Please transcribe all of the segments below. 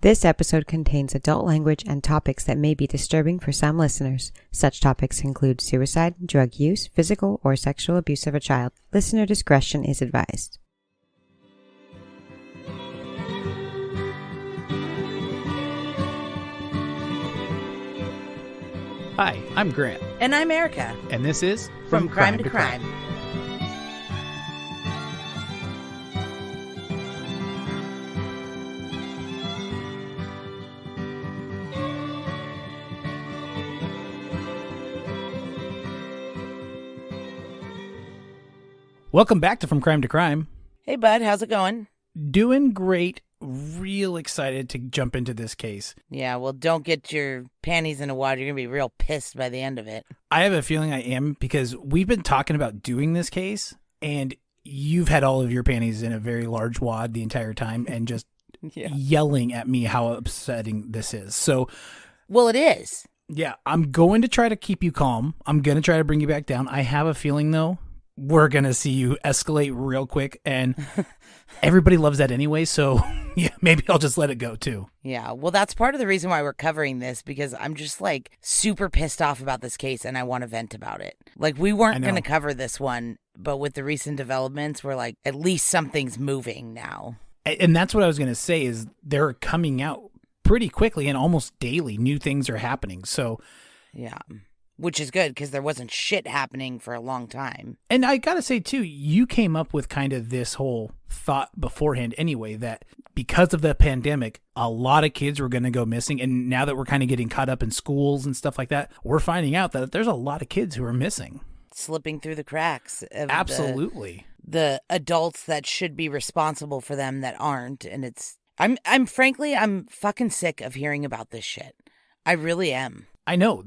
This episode contains adult language and topics that may be disturbing for some listeners. Such topics include suicide, drug use, physical or sexual abuse of a child. Listener discretion is advised. Hi, I'm Grant. And I'm Erica. And this is From Crime to Crime. Welcome back to From Crime to Crime. Hey, bud. How's it going? Doing great. Real excited to jump into this case. Yeah, well, don't get your panties in the water. You're going to be real pissed by the end of it. I have a feeling I am because we've been talking about doing this case and you've had all of your panties in a very large wad the entire time and just yelling at me how upsetting this is. So, well, it is. Yeah, I'm going to try to keep you calm. I'm going to try to bring you back down. I have a feeling, though, we're going to see you escalate real quick, and everybody loves that anyway, so yeah, maybe I'll just let it go, too. Yeah, well, that's part of the reason why we're covering this, because I'm just, super pissed off about this case, and I want to vent about it. We weren't going to cover this one, but with the recent developments, we're at least something's moving now. And that's what I was going to say, is they're coming out pretty quickly, and almost daily, new things are happening, so... Yeah. Which is good, because there wasn't shit happening for a long time. And I gotta say, too, you came up with kind of this whole thought beforehand anyway, that because of the pandemic, a lot of kids were going to go missing. And now that we're kind of getting caught up in schools and stuff like that, we're finding out that there's a lot of kids who are missing. Slipping through the cracks. Of Absolutely. The adults that should be responsible for them that aren't. And I'm frankly fucking sick of hearing about this shit. I really am. I know.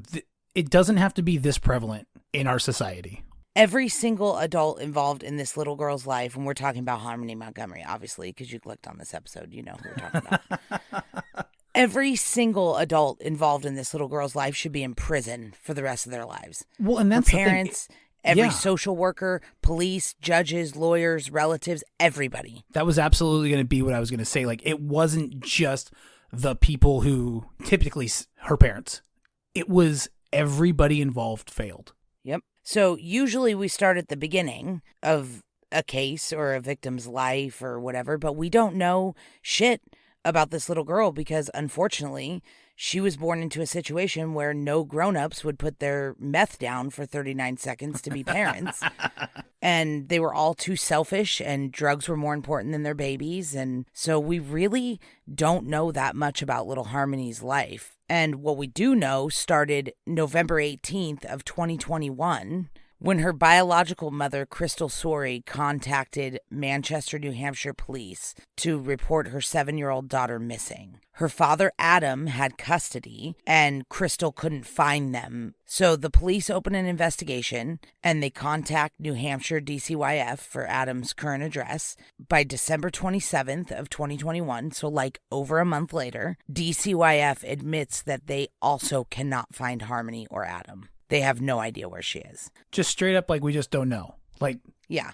It doesn't have to be this prevalent in our society. Every single adult involved in this little girl's life, and we're talking about Harmony Montgomery, obviously, because you clicked on this episode, you know who we're talking about. Every single adult involved in this little girl's life should be in prison for the rest of their lives. Well, and that's her parents, every social worker, police, judges, lawyers, relatives, everybody. That was absolutely going to be what I was going to say. It wasn't just the people who typically her parents. It was everybody involved failed. Yep. So usually we start at the beginning of a case or a victim's life or whatever, but we don't know shit about this little girl because, unfortunately, she was born into a situation where no grown-ups would put their meth down for 39 seconds to be parents. And they were all too selfish, and drugs were more important than their babies. And so we really don't know that much about little Harmony's life. And what we do know started November 18th of 2021 when her biological mother, Crystal Sorey, contacted Manchester, New Hampshire police to report her 7-year-old daughter missing. Her father, Adam, had custody, and Crystal couldn't find them. So the police open an investigation, and they contact New Hampshire DCYF for Adam's current address. By December 27th of 2021, so over a month later, DCYF admits that they also cannot find Harmony or Adam. They have no idea where she is. Just straight up we just don't know. Yeah.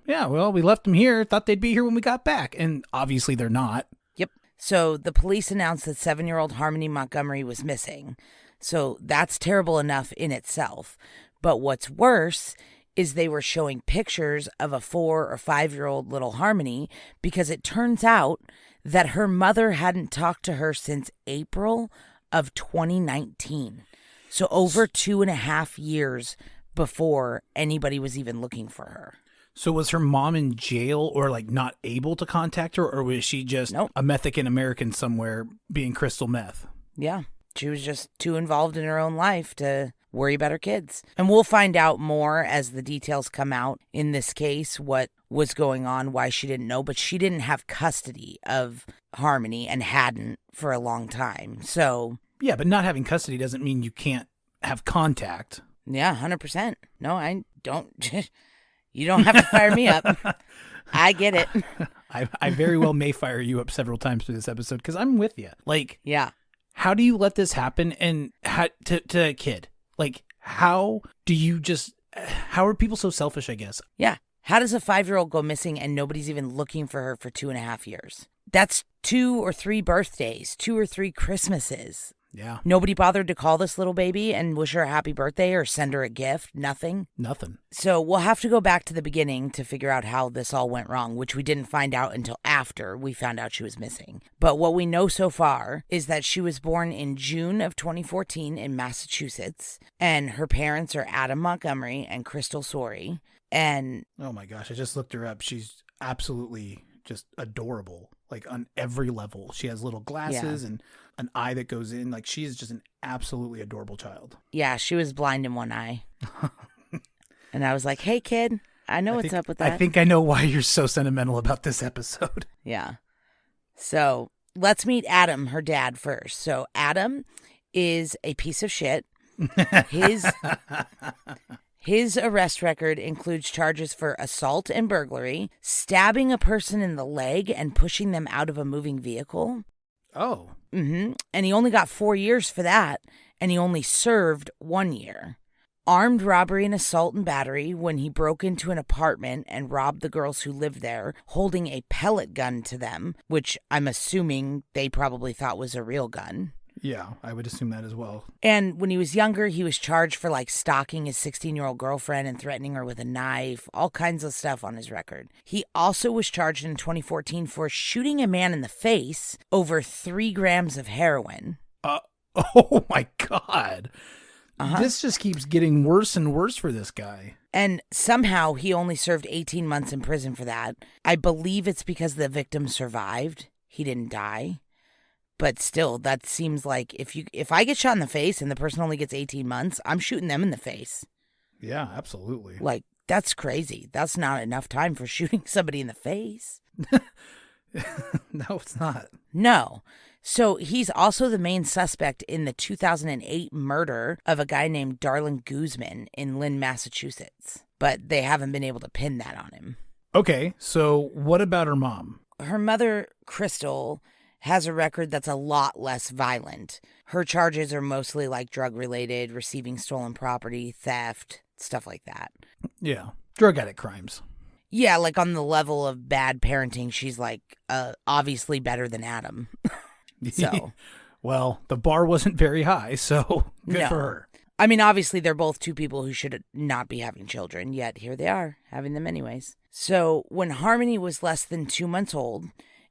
Yeah, well, we left them here, thought they'd be here when we got back, and obviously they're not. Yep. So the police announced that 7-year-old Harmony Montgomery was missing. So that's terrible enough in itself. But what's worse is they were showing pictures of a 4 or 5-year-old little Harmony because it turns out that her mother hadn't talked to her since April of 2019. So over 2.5 years before anybody was even looking for her. So was her mom in jail or not able to contact her, or was she just a Mexican American somewhere being crystal meth? Yeah, she was just too involved in her own life to worry about her kids. And we'll find out more as the details come out in this case, what was going on, why she didn't know, but she didn't have custody of Harmony and hadn't for a long time. So... Yeah, but not having custody doesn't mean you can't have contact. Yeah, 100%. No, I don't. You don't have to fire me up. I get it. I very well may fire you up several times through this episode because I'm with you. Yeah. How do you let this happen and how to a kid? How do you how are people so selfish, I guess? Yeah. How does a 5-year-old go missing and nobody's even looking for her for 2.5 years? That's 2 or 3 birthdays, 2 or 3 Christmases. Yeah. Nobody bothered to call this little baby and wish her a happy birthday or send her a gift. Nothing. So we'll have to go back to the beginning to figure out how this all went wrong, which we didn't find out until after we found out she was missing. But what we know so far is that she was born in June of 2014 in Massachusetts, and her parents are Adam Montgomery and Crystal Sorey. And oh my gosh, I just looked her up. She's absolutely just adorable, like on every level. She has little glasses and an eye that goes in. Like, she is just an absolutely adorable child. Yeah, she was blind in one eye. And I was like, hey, kid, I know what's up with that. I think I know why you're so sentimental about this episode. Yeah. So let's meet Adam, her dad, first. So Adam is a piece of shit. His arrest record includes charges for assault and burglary, stabbing a person in the leg and pushing them out of a moving vehicle. Oh. And he only got 4 years for that, and he only served 1 year. Armed robbery and assault and battery when he broke into an apartment and robbed the girls who lived there, holding a pellet gun to them, which I'm assuming they probably thought was a real gun. Yeah, I would assume that as well. And when he was younger, he was charged for like stalking his 16-year-old girlfriend and threatening her with a knife, all kinds of stuff on his record. He also was charged in 2014 for shooting a man in the face over 3 grams of heroin. Oh my God. This just keeps getting worse and worse for this guy. And somehow he only served 18 months in prison for that. I believe it's because the victim survived. He didn't die. But still, that seems like if I get shot in the face and the person only gets 18 months, I'm shooting them in the face. Yeah, absolutely. Like, that's crazy. That's not enough time for shooting somebody in the face. No, it's not. No. So he's also the main suspect in the 2008 murder of a guy named Darlin Guzman in Lynn, Massachusetts. But they haven't been able to pin that on him. Okay, so what about her mom? Her mother, Crystal, has a record that's a lot less violent. Her charges are mostly like drug-related, receiving stolen property, theft, stuff like that. Yeah, drug addict crimes. Yeah, like on the level of bad parenting, she's like obviously better than Adam. So, well, the bar wasn't very high, so good for her. I mean, obviously they're both two people who should not be having children, yet here they are, having them anyways. So when Harmony was less than 2 months old,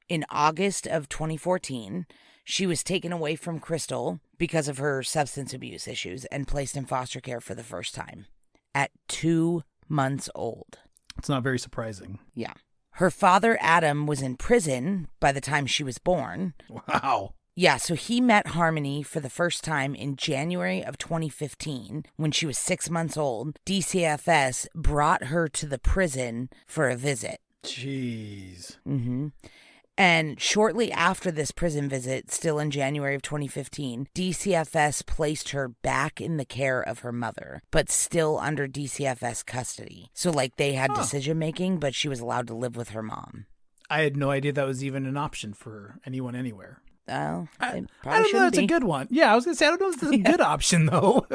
in August of 2014, she was taken away from Crystal because of her substance abuse issues and placed in foster care for the first time at 2 months old. It's not very surprising. Yeah. Her father, Adam, was in prison by the time she was born. Wow. Yeah, so he met Harmony for the first time in January of 2015 when she was 6 months old. DCFS brought her to the prison for a visit. Jeez. And shortly after this prison visit, still in January of 2015, DCFS placed her back in the care of her mother, but still under DCFS custody. So, like, they had decision making, but she was allowed to live with her mom. I had no idea that was even an option for anyone anywhere. Well, I don't know. That's a good one. Yeah, I was going to say, I don't know if it's a good option, though.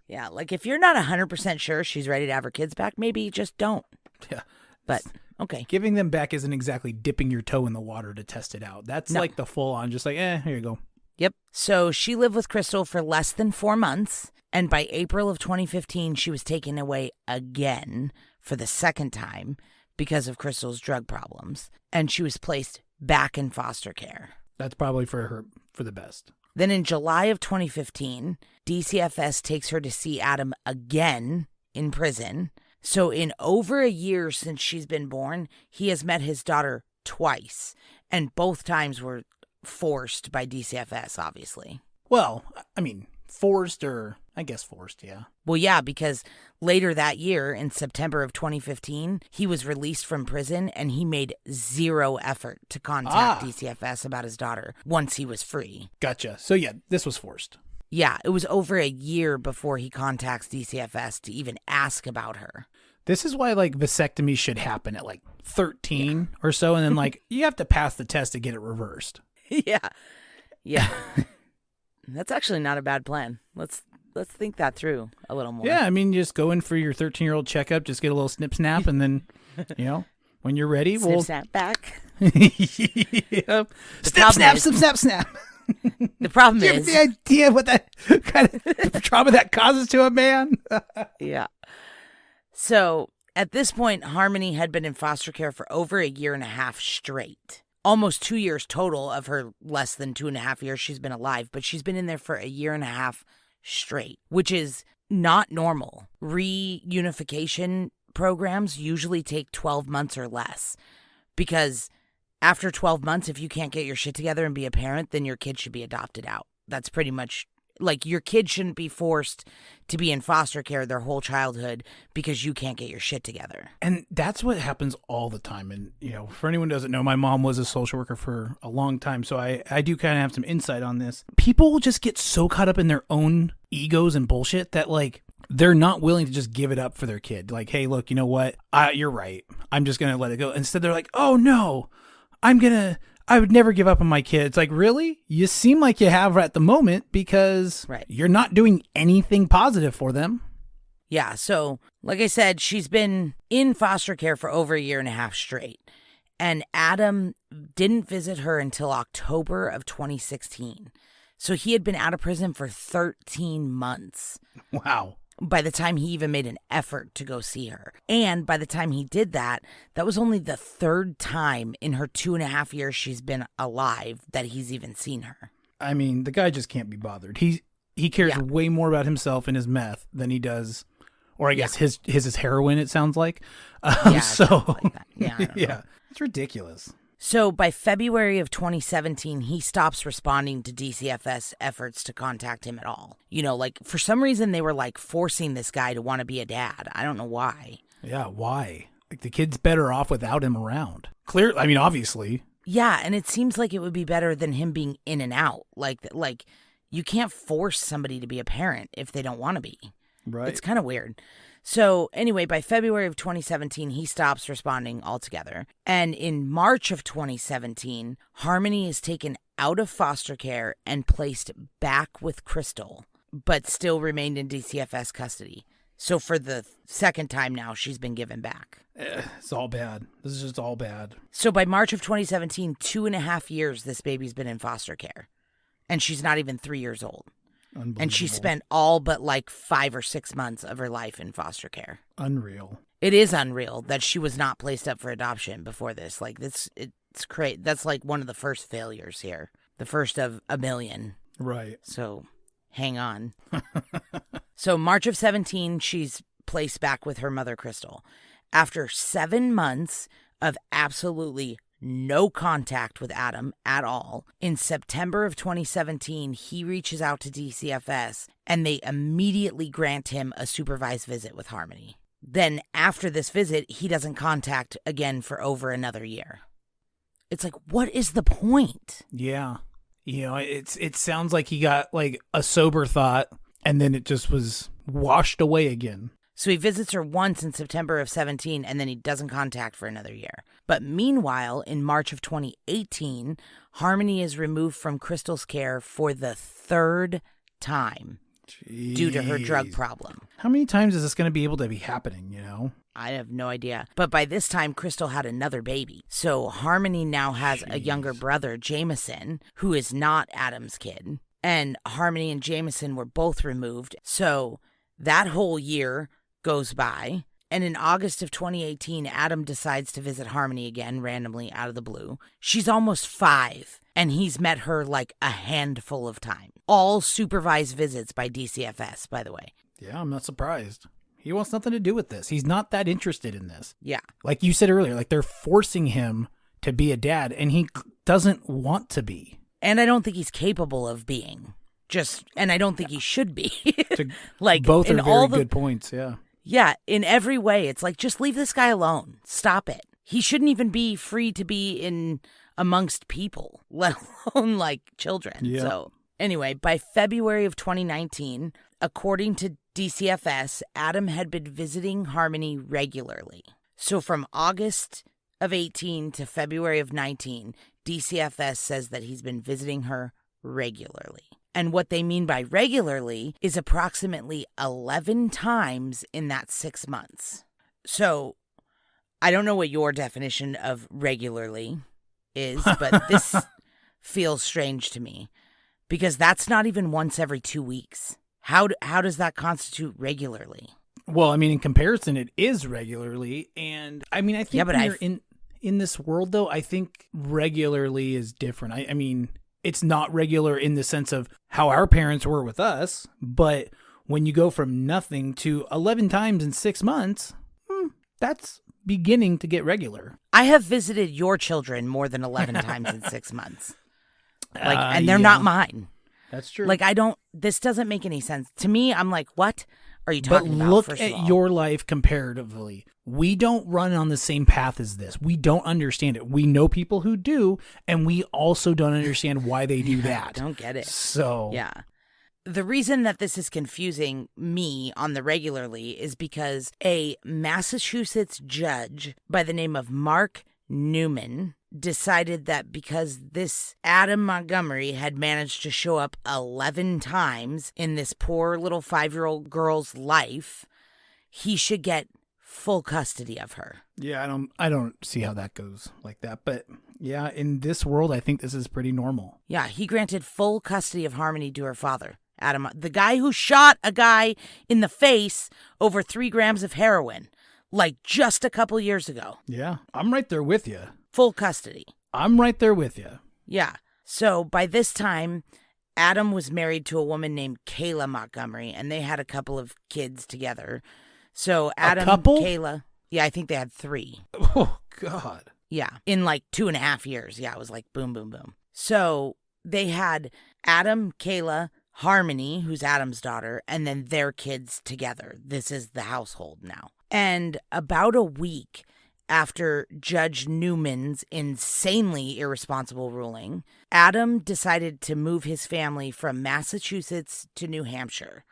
Yeah, like, if you're not 100% sure she's ready to have her kids back, maybe just don't. Yeah. But, okay. Giving them back isn't exactly dipping your toe in the water to test it out. That's like the full on, just like, here you go. Yep. So she lived with Crystal for less than 4 months. And by April of 2015, she was taken away again for the second time because of Crystal's drug problems. And she was placed back in foster care. That's probably for the best. Then in July of 2015, DCFS takes her to see Adam again in prison. So in over a year since she's been born, he has met his daughter twice. And both times were forced by DCFS, obviously. Well, I mean, forced, yeah. Well, yeah, because later that year, in September of 2015, he was released from prison and he made zero effort to contact DCFS about his daughter once he was free. Gotcha. So yeah, this was forced. Yeah, it was over a year before he contacts DCFS to even ask about her. This is why, like, vasectomy should happen at, like, 13 or so, and then, like, you have to pass the test to get it reversed. Yeah. That's actually not a bad plan. Let's think that through a little more. Yeah, I mean, just go in for your 13-year-old checkup, just get a little snip-snap, and then, when you're ready, snip-snap back. Yep. Snap, snap, snap, snap, snap. The problem Do you have is, the idea what that kind of trauma that causes to a man? yeah. So at this point, Harmony had been in foster care for over a year and a half straight. Almost 2 years total of her less than 2.5 years she's been alive, but she's been in there for a year and a half straight, which is not normal. Reunification programs usually take 12 months or less because after 12 months, if you can't get your shit together and be a parent, then your kid should be adopted out. That's pretty much, like, your kid shouldn't be forced to be in foster care their whole childhood because you can't get your shit together. And that's what happens all the time. And, you know, for anyone who doesn't know, my mom was a social worker for a long time. So I do kind of have some insight on this. People just get so caught up in their own egos and bullshit that, like, they're not willing to just give it up for their kid. Like, hey, look, you know what? You're right. I'm just going to let it go. Instead, they're like, oh, no, I would never give up on my kid. It's like, really? You seem like you have at the moment because you're not doing anything positive for them. Yeah, so like I said, she's been in foster care for over a year and a half straight. And Adam didn't visit her until October of 2016. So he had been out of prison for 13 months. Wow. By the time he even made an effort to go see her. And by the time he did that, that was only the third time in her 2.5 years she's been alive that he's even seen her. I mean, the guy just can't be bothered. He cares way more about himself and his meth than he does, or I guess his heroin, it sounds like. It sounds like that. Yeah, I don't know. It's ridiculous. So by February of 2017, he stops responding to DCFS efforts to contact him at all. You know, like, for some reason, they were, like, forcing this guy to want to be a dad. I don't know why. Yeah, why? Like, the kid's better off without him around. Clear. I mean, obviously. Yeah, and it seems like it would be better than him being in and out. Like you can't force somebody to be a parent if they don't want to be. Right. It's kind of weird. So anyway, by February of 2017, he stops responding altogether. And in March of 2017, Harmony is taken out of foster care and placed back with Crystal, but still remained in DCFS custody. So for the second time now, she's been given back. It's all bad. This is just all bad. So by March of 2017, 2.5 years this baby's been in foster care. And she's not even 3 years old. And she spent all but like 5 or 6 months of her life in foster care. Unreal. It is unreal that she was not placed up for adoption before this. Like, it's crazy. That's like one of the first failures here. The first of a million. Right. So hang on. So March of 17, she's placed back with her mother, Crystal. After 7 months of absolutely no contact with Adam at all, in September of 2017, he reaches out to DCFS and they immediately grant him a supervised visit with Harmony. Then after this visit, he doesn't contact again for over another year. It's like, what is the point? Yeah. You know, it sounds like he got like a sober thought and then it just was washed away again. So he visits her once in September of 17, and then he doesn't contact for another year. But meanwhile, in March of 2018, Harmony is removed from Crystal's care for the third time due to her drug problem. How many times is this going to be able to be happening, you know? I have no idea. But by this time, Crystal had another baby. So Harmony now has a younger brother, Jameson, who is not Adam's kid. And Harmony and Jameson were both removed. So that whole year goes by, and in August of 2018, Adam decides to visit Harmony again, randomly out of the blue. She's almost 5, and he's met her like a handful of times. All supervised visits by DCFS, by the way. Yeah, I'm not surprised. He wants nothing to do with this. He's not that interested in this. Yeah. Like you said earlier, like they're forcing him to be a dad, and he doesn't want to be. And I don't think he's capable of being. And I don't think he should be. Like, both are very good points, yeah. Yeah, in every way, it's like, just leave this guy alone. Stop it. He shouldn't even be free to be in amongst people, let alone like children. Yeah. So anyway, by February of 2019, according to DCFS, Adam had been visiting Harmony regularly. So from August of 18 to February of 19, DCFS says that he's been visiting her regularly. And what they mean by regularly is approximately 11 times in that 6 months. So I don't know what your definition of regularly is, but this feels strange to me because that's not even once every 2 weeks. How does that constitute regularly? Well, I mean, in comparison, it is regularly. And I mean, I think when you're in this world, though, I think regularly is different. I mean, it's not regular in the sense of how our parents were with us, but when you go from nothing to 11 times in 6 months, that's beginning to get regular. I have visited your children more than 11 times in 6 months. And they're not mine. That's true. This doesn't make any sense. To me, I'm like, what are you talking about? But look at your life comparatively. We don't run on the same path as this. We don't understand it. We know people who do, and we also don't understand why they do that. Don't get it. So, yeah. The reason that this is confusing me on the regularly is because a Massachusetts judge by the name of Mark Newman decided that because this Adam Montgomery had managed to show up 11 times in this poor little 5-year-old girl's life, he should get full custody of her. Yeah, I don't see how that goes like that. But yeah, in this world, I think this is pretty normal. Yeah, he granted full custody of Harmony to her father, Adam, the guy who shot a guy in the face over 3 grams of heroin, like just a couple years ago. Yeah, I'm right there with you. Full custody. I'm right there with you. Yeah. So by this time, Adam was married to a woman named Kayla Montgomery, and they had a couple of kids together. So Adam, a couple? Kayla, yeah, I think they had 3. Oh, God. Yeah, in like 2.5 years. Yeah, it was like boom, boom, boom. So they had Adam, Kayla, Harmony, who's Adam's daughter, and then their kids together. This is the household now. And about a week after Judge Newman's insanely irresponsible ruling, Adam decided to move his family from Massachusetts to New Hampshire,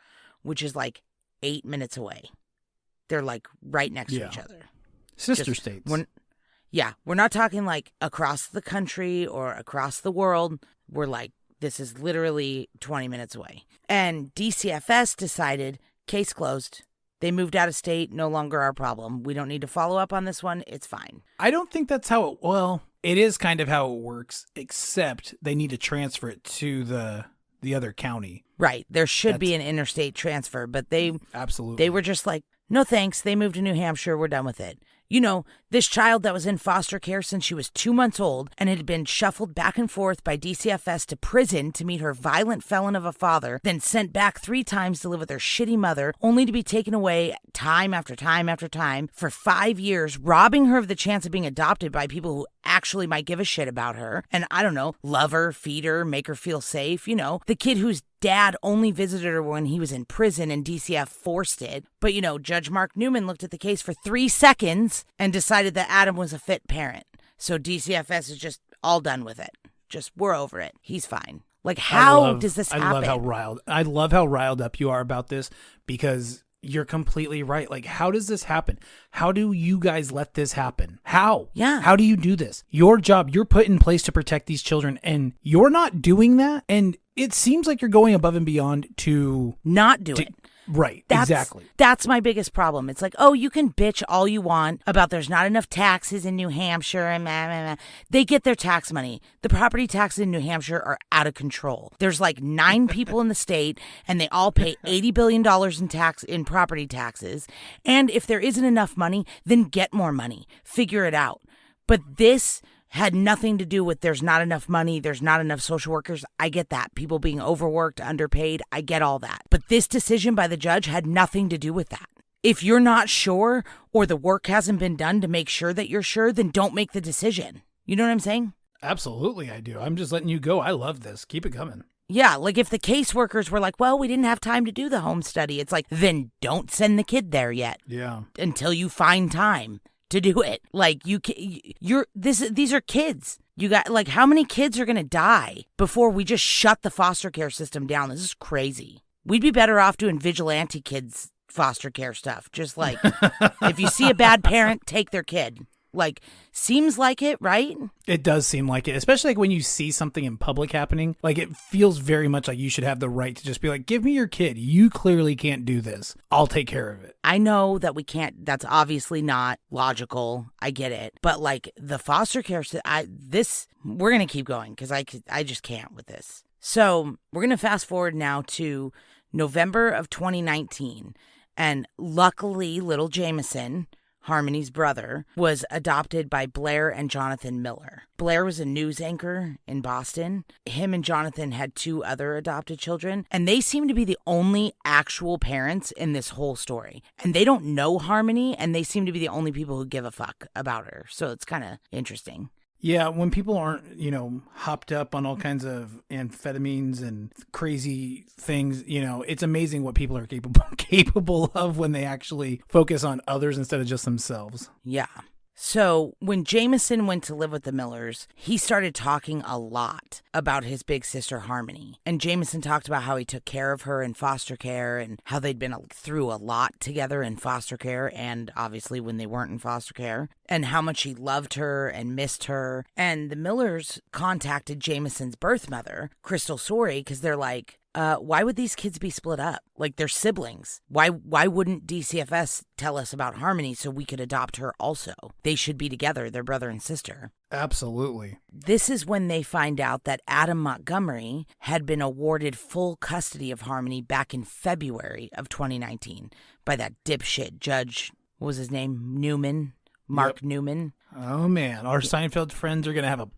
which is like 8 minutes away. They're like right next to each other. Sister states. We're not talking like across the country or across the world. We're like, this is literally 20 minutes away. And DCFS decided, case closed. They moved out of state, no longer our problem. We don't need to follow up on this one. It's fine. I don't think that's how it is kind of how it works, except they need to transfer it to the other county. Right. There should be an interstate transfer, but they were just like, no thanks. They moved to New Hampshire. We're done with it. You know, this child that was in foster care since she was 2 months old and had been shuffled back and forth by DCFS to prison to meet her violent felon of a father, then sent back 3 times to live with her shitty mother, only to be taken away time after time after time for 5 years, robbing her of the chance of being adopted by people who actually might give a shit about her. And I don't know, love her, feed her, make her feel safe. You know, the kid whose dad only visited her when he was in prison and DCF forced it. But, you know, Judge Mark Newman looked at the case for 3 seconds and decided that Adam was a fit parent. So DCFS is just all done with it. Just, we're over it. He's fine. Like, how does this happen? I love how riled up you are about this, because you're completely right. Like, how does this happen? How do you guys let this happen? How? Yeah. How do you do this? Your job, you're put in place to protect these children, and you're not doing that. And it seems like you're going above and beyond to not do it. Right, exactly. That's my biggest problem. It's like, oh, you can bitch all you want about there's not enough taxes in New Hampshire and blah, blah, blah. They get their tax money. The property taxes in New Hampshire are out of control. There's like 9 people in the state, and they all pay $80 billion in property taxes. And if there isn't enough money, then get more money. Figure it out. But this had nothing to do with there's not enough money, there's not enough social workers. I get that. People being overworked, underpaid, I get all that. But this decision by the judge had nothing to do with that. If you're not sure or the work hasn't been done to make sure that you're sure, then don't make the decision. You know what I'm saying? Absolutely, I do. I'm just letting you go. I love this. Keep it coming. Yeah, like if the caseworkers were like, well, we didn't have time to do the home study, it's like, then don't send the kid there yet. Yeah. Until you find time to do it. Like these are kids. You got, like, how many kids are going to die before we just shut the foster care system down? This is crazy. We'd be better off doing vigilante kids foster care stuff. Just like, if you see a bad parent, take their kid. Like, seems like it, right? It does seem like it, especially like when you see something in public happening. Like, it feels very much like you should have the right to just be like, give me your kid. You clearly can't do this. I'll take care of it. I know that we can't, that's obviously not logical. I get it. But like the foster care, we're going to keep going because I just can't with this. So we're going to fast forward now to November of 2019. And luckily, little Jameson, Harmony's brother, was adopted by Blair and Jonathan Miller. Blair was a news anchor in Boston. Him and Jonathan had 2 other adopted children, and they seem to be the only actual parents in this whole story. And they don't know Harmony, and they seem to be the only people who give a fuck about her. So it's kind of interesting. Yeah, when people aren't, hopped up on all kinds of amphetamines and crazy things, it's amazing what people are capable of when they actually focus on others instead of just themselves. Yeah. So when Jameson went to live with the Millers, he started talking a lot about his big sister Harmony. And Jameson talked about how he took care of her in foster care and how they'd been through a lot together in foster care and obviously when they weren't in foster care, and how much he loved her and missed her. And the Millers contacted Jameson's birth mother, Crystal Sorey, because they're like, why would these kids be split up? Like, they're siblings. Why wouldn't DCFS tell us about Harmony so we could adopt her also? They should be together. They're brother and sister. Absolutely. This is when they find out that Adam Montgomery had been awarded full custody of Harmony back in February of 2019 by that dipshit judge. What was his name? Newman? Mark Newman. Oh, man. Our Seinfeld friends are going to have a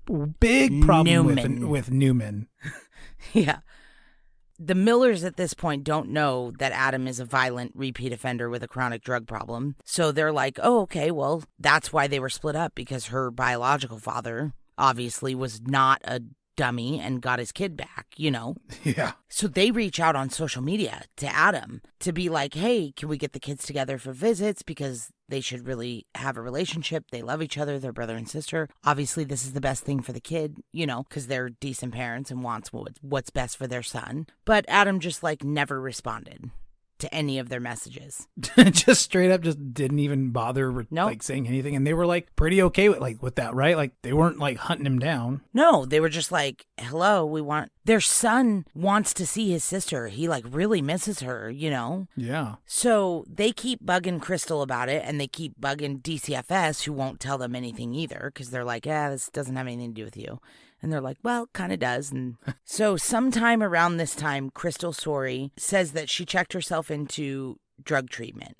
big problem with Newman. Yeah. The Millers at this point don't know that Adam is a violent repeat offender with a chronic drug problem. So they're like, oh, okay, well, that's why they were split up, because her biological father obviously was not a dummy and got his kid back, Yeah. So they reach out on social media to Adam to be like, hey, can we get the kids together for visits? Because they should really have a relationship. They love each other. They're brother and sister. Obviously, this is the best thing for the kid, because they're decent parents and wants what's best for their son. But Adam just never responded to any of their messages. Just straight up just didn't even bother saying anything. And they were pretty okay with that, right? Like, they weren't hunting him down. No, they were just like, hello, their son wants to see his sister. He really misses her, Yeah. So they keep bugging Crystal about it, and they keep bugging DCFS, who won't tell them anything either, because they're like, this doesn't have anything to do with you. And they're like, well, kind of does. And so sometime around this time, Crystal Sorey says that she checked herself into drug treatment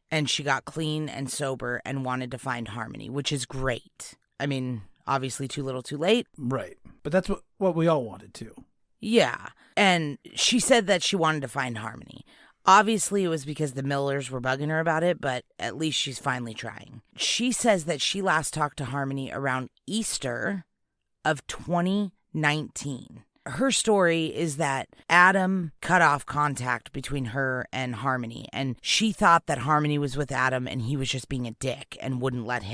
and she got clean and sober and wanted to find Harmony, which is great. I mean, obviously too little too late. Right. But that's what we all wanted to. Yeah. And she said that she wanted to find Harmony. Obviously, it was because the Millers were bugging her about it, but at least she's finally trying. She says that she last talked to Harmony around Easter of 2019. Her story is that Adam cut off contact between her and Harmony, and she thought that Harmony was with Adam and he was just being a dick and wouldn't let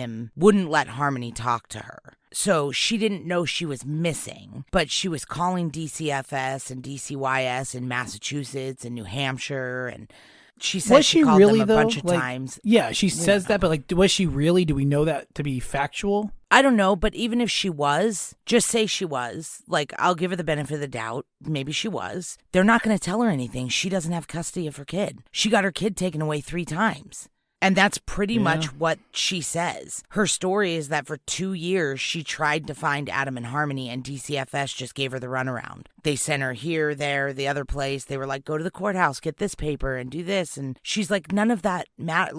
Harmony talk to her. So she didn't know she was missing, but she was calling DCFS and DCYS in Massachusetts and New Hampshire, and she said she called them a bunch of times. Yeah, she says that, but was she really? Do we know that to be factual? I don't know, but even if she was, just say she was. I'll give her the benefit of the doubt. Maybe she was. They're not going to tell her anything. She doesn't have custody of her kid. She got her kid taken away 3 times. And that's pretty much what she says. Her story is that for 2 years, she tried to find Adam and Harmony, and DCFS just gave her the runaround. They sent her here, there, the other place. They were like, go to the courthouse, get this paper, and do this. And she's like, none of that matter.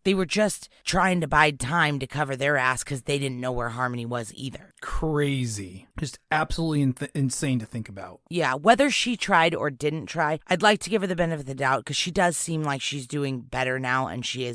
They were just trying to bide time to cover their ass because they didn't know where Harmony was either. Crazy. Just absolutely insane to think about. Yeah, whether she tried or didn't try, I'd like to give her the benefit of the doubt because she does seem like she's doing better now, and she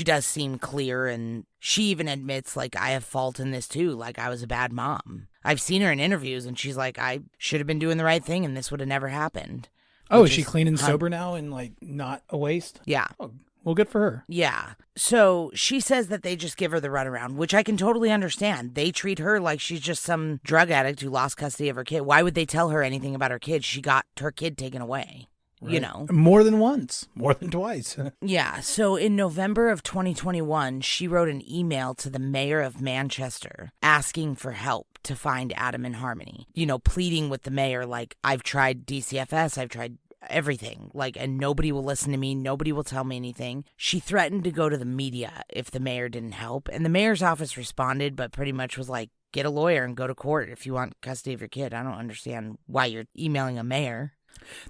does seem clear, and she even admits, I have fault in this too, I was a bad mom. I've seen her in interviews, and she's like, I should have been doing the right thing, and this would have never happened. Oh, is she clean and sober now and, not a waste? Yeah. Oh, well, good for her. Yeah. So she says that they just give her the runaround, which I can totally understand. They treat her like she's just some drug addict who lost custody of her kid. Why would they tell her anything about her kid? She got her kid taken away. you know. More than once, more than twice. Yeah, so in November of 2021, she wrote an email to the mayor of Manchester asking for help to find Adam and Harmony. You know, pleading with the mayor, like, I've tried DCFS, I've tried everything, like, and nobody will listen to me, nobody will tell me anything. She threatened to go to the media if the mayor didn't help, and the mayor's office responded, but pretty much was like, get a lawyer and go to court if you want custody of your kid. I don't understand why you're emailing a mayor.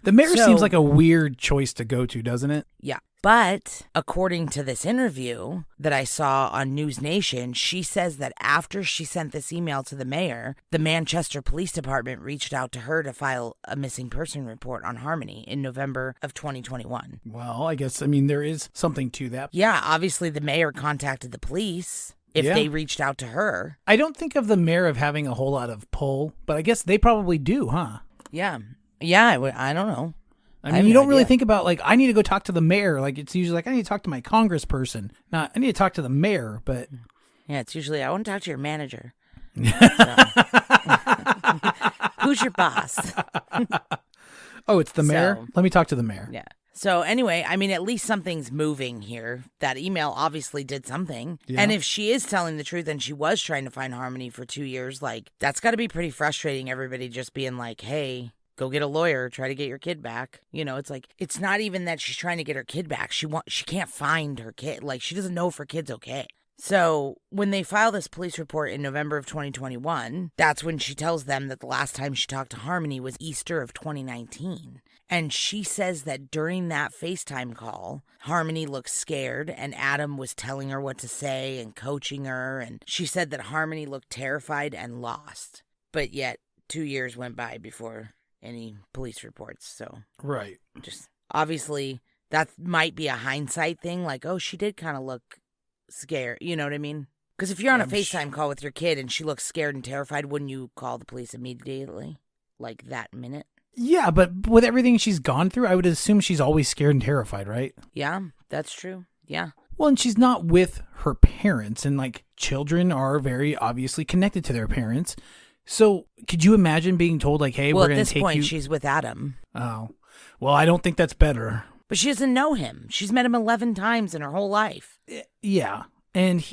The mayor seems like a weird choice to go to, doesn't it? Yeah. But according to this interview that I saw on News Nation, she says that after she sent this email to the mayor, the Manchester Police Department reached out to her to file a missing person report on Harmony in November of 2021. Well, I guess, I mean, there is something to that. Yeah, obviously the mayor contacted the police if they reached out to her. I don't think of the mayor of having a whole lot of pull, but I guess they probably do, huh? Yeah. Yeah, I don't know. I mean, you don't really think about, like, I need to go talk to the mayor. Like, it's usually like, I need to talk to my congressperson. Not, I need to talk to the mayor, but... Yeah, it's usually, I want to talk to your manager. Who's your boss? Oh, it's the mayor? So, let me talk to the mayor. Yeah. So anyway, I mean, at least something's moving here. That email obviously did something. Yeah. And if she is telling the truth and she was trying to find Harmony for 2 years, like, that's got to be pretty frustrating, everybody just being like, hey, go get a lawyer, try to get your kid back. You know, it's like, it's not even that she's trying to get her kid back. She can't find her kid. Like, she doesn't know if her kid's okay. So when they file this police report in November of 2021, that's when she tells them that the last time she talked to Harmony was Easter of 2019. And she says that during that FaceTime call, Harmony looked scared and Adam was telling her what to say and coaching her. And she said that Harmony looked terrified and lost. But yet 2 years went by before any police reports. So right. Just obviously that might be a hindsight thing. Like, oh, she did kind of look scared. You know what I mean? Because if you're on a FaceTime call with your kid and she looks scared and terrified, wouldn't you call the police immediately? Like that minute? Yeah, but with everything she's gone through, I would assume she's always scared and terrified, right? Yeah, that's true. Yeah. Well, and she's not with her parents, and like children are very obviously connected to their parents. So could you imagine being told like, hey, we're going to take you... Well, at this point, she's with Adam. Oh. Well, I don't think that's better. But she doesn't know him. She's met him 11 times in her whole life. Yeah. And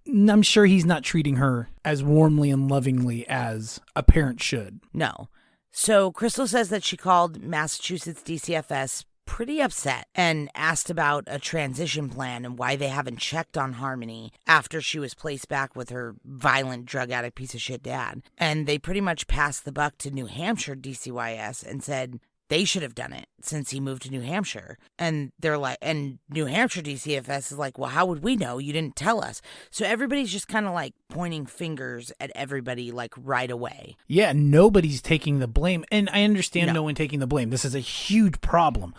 I'm sure he's not treating her as warmly and lovingly as a parent should. No. So Crystal says that she called Massachusetts DCFS pretty upset and asked about a transition plan and why they haven't checked on Harmony after she was placed back with her violent drug addict piece of shit dad. And they pretty much passed the buck to New Hampshire DCYS and said they should have done it since he moved to New Hampshire. And they're like, and New Hampshire DCFS is like, well, how would we know? You didn't tell us. So everybody's just kind of like pointing fingers at everybody like right away. Yeah, nobody's taking the blame. And I understand no one taking the blame. This is a huge problem.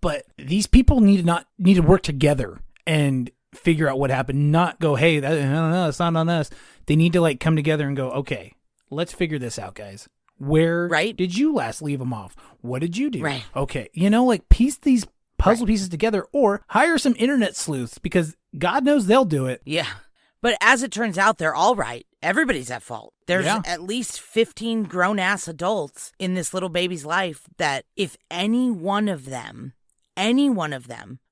But these people need to work together and figure out what happened. Not go, hey, I don't know, it's not on us. They need to like come together and go, okay, let's figure this out, guys. Where did you last leave them off? What did you do? Right. Okay. You know, like piece these puzzle pieces together or hire some internet sleuths because God knows they'll do it. Yeah. But as it turns out, they're all right. Everybody's at fault. There's at least 15 grown-ass adults in this little baby's life that if any one of them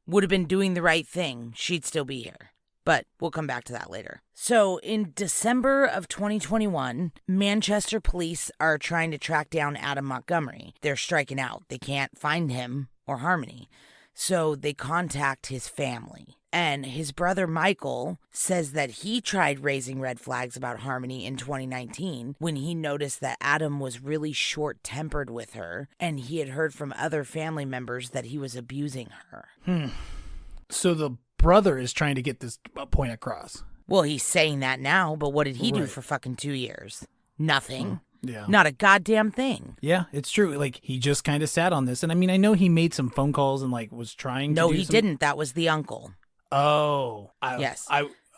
would have been doing the right thing, she'd still be here. But we'll come back to that later. So in December of 2021, Manchester police are trying to track down Adam Montgomery. They're striking out. They can't find him or Harmony. So they contact his family. And his brother Michael says that he tried raising red flags about Harmony in 2019 when he noticed that Adam was really short-tempered with her and he had heard from other family members that he was abusing her. So the brother is trying to get this point across. Well, he's saying that now, but what did he do for fucking 2 years? Nothing. Yeah. Not a goddamn thing. Yeah, it's true. Like, he just kind of sat on this. And I mean, I know he made some phone calls and like was trying to No, he didn't. That was the uncle. Oh. Yes.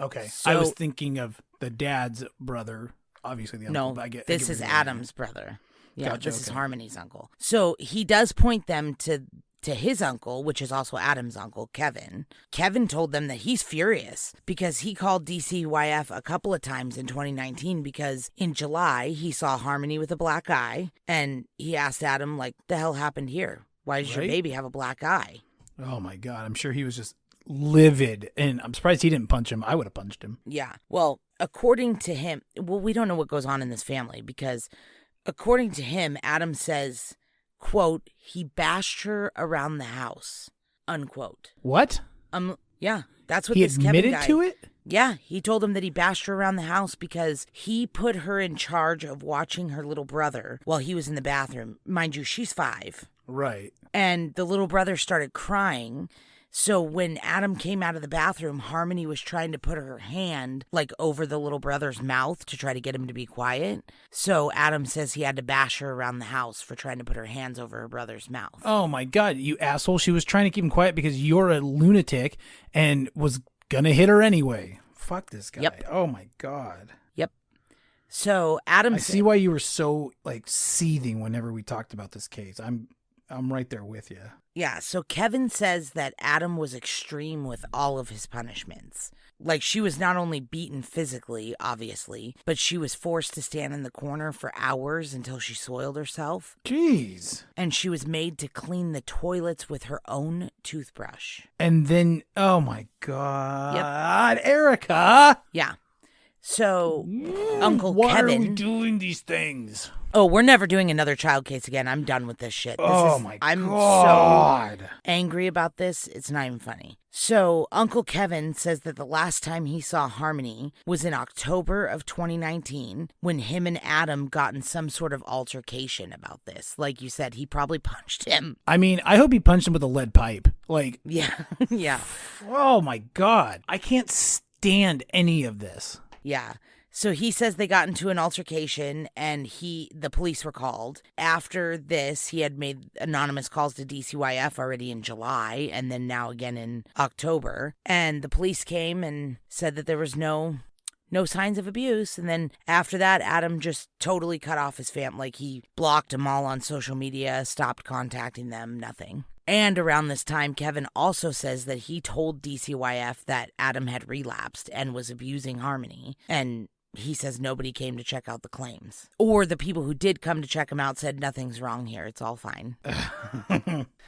Okay. So, I was thinking of the dad's brother, obviously the uncle. No, But this is Adam's brother. Yeah, Gotcha, this is Harmony's uncle. So he does point them to to his uncle, which is also Adam's uncle, Kevin. Kevin told them that he's furious because he called DCYF a couple of times in 2019 because in July he saw Harmony with a black eye, and he asked Adam, like, the hell happened here? Why does your baby have a black eye? Oh my God, I'm sure he was just livid, and I'm surprised he didn't punch him. I would have punched him. Yeah. Well, according to him, we don't know what goes on in this family because according to him, Adam says, quote, he bashed her around the house, unquote. What? Yeah, that's what he this admitted Kevin guy, to it? Yeah, he told him that he bashed her around the house because he put her in charge of watching her little brother while he was in the bathroom. Mind you, she's 5. Right. And the little brother started crying. So when Adam came out of the bathroom, Harmony was trying to put her hand like over the little brother's mouth to try to get him to be quiet. So Adam says he had to bash her around the house for trying to put her hands over her brother's mouth. Oh my God, you asshole. She was trying to keep him quiet because you're a lunatic and was gonna hit her anyway. Fuck this guy. Yep. Oh my God. Yep. So Adam I see why you were so like seething whenever we talked about this case. I'm right there with you. Yeah, so Kevin says that Adam was extreme with all of his punishments. Like, she was not only beaten physically, obviously, but she was forced to stand in the corner for hours until she soiled herself. Jeez. And she was made to clean the toilets with her own toothbrush. And then, oh my God, yep. Erica. Yeah. So, Uncle Why Kevin... Why are we doing these things? Oh, we're never doing another child case again. I'm done with this shit. I'm God. So angry about this. It's not even funny. So, Uncle Kevin says that the last time he saw Harmony was in October of 2019 when him and Adam got in some sort of altercation about this. Like you said, he probably punched him. I mean, I hope he punched him with a lead pipe. Like, yeah, yeah. Oh my God. I can't stand any of this. Yeah. So he says they got into an altercation and the police were called. After this, he had made anonymous calls to DCYF already in July and then now again in October. And the police came and said that there was no signs of abuse. And then after that, Adam just totally cut off his family. Like, he blocked them all on social media, stopped contacting them, nothing. And around this time, Kevin also says that he told DCYF that Adam had relapsed and was abusing Harmony. And he says nobody came to check out the claims. Or the people who did come to check him out said nothing's wrong here. It's all fine.